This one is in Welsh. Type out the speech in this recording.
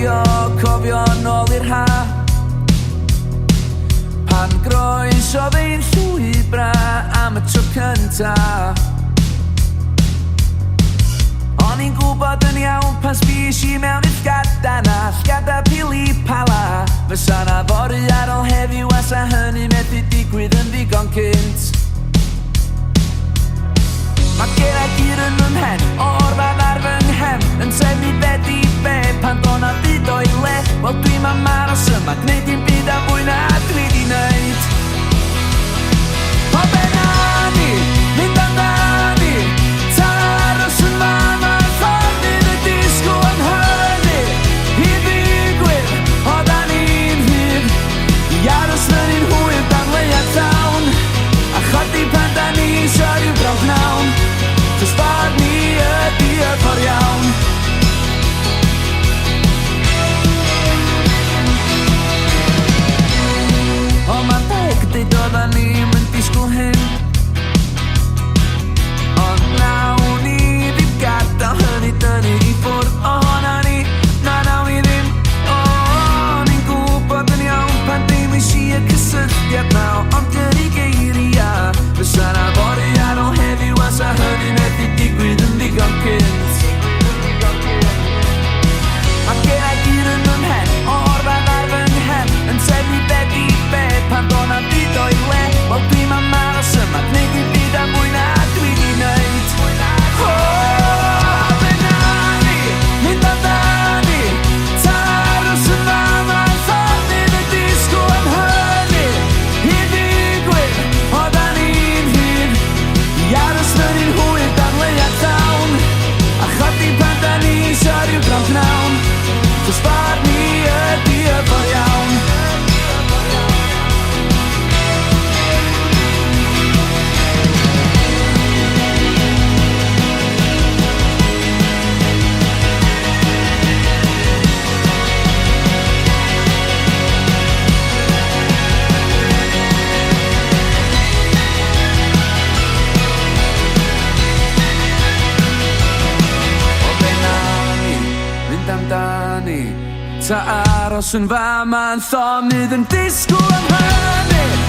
trio cofio nôl i'r ha. Pan groesodd ein llwybra am y tro cynta. O'n i'n gwybod yn iawn pan sbys i mewn i'r gadan a llgada pili pala. Fysa na fory ar ôl heddiw a sa hynny methu digwydd yn ddigon cynt. Mae gerau gyr yn fy mhen, o'r fan ar fy nghem, yn trefnu bed i be pan do'n a byd o'i le. Wel dwi'n ma maros yma, gwneud i'n byd a fwy na dwi di neud. O be na ni, mynd amdani, tan aros yn fama, ffordd fydd y disgo yn hynny. I ddigwydd, o da ni'n hyd, i aros mewn i'n hwyr dan leiad llawn. A chodi pan da ni isio ryw brawf nawn. Jyst ffordd ni ydi y ffordd iawn. O ma'n deg dweud oeddan ni'n mynd disgwyl hyn. Ond nawn ni ddim gadael hynny dynnu i ffwrdd ohona ni. Na nawn ni ddim. O'n i'n gwybod yn iawn pan ddim eisiau y cysylltiad naw. Ond gyrru geiriau fysa na fory ar ôl heddiw a sa hynny methu digwydd yn ddigon cynt. Mae gerau gyr yn fy mhen, o'r fan ar fy nghem, yn trefnu bed i bed pan do'n a byd o'i le. Wel dwi'n ma maros yma, gwneud i'n byd a mwy na dwi di neud. O, be na ni, mynd amdani, tan aros yn fama, ffordd fydd y disgo yn hynny. I ddigwydd, o da ni'n hyd, i aros mewn i'n hwyr dan leiad llawn. A chodi pan da ni isio ryw brawf nawn. Jyst ffordd ni ydi y ffordd iawn. Ta aros yn fama'n llonydd yn disgwyl am hynny.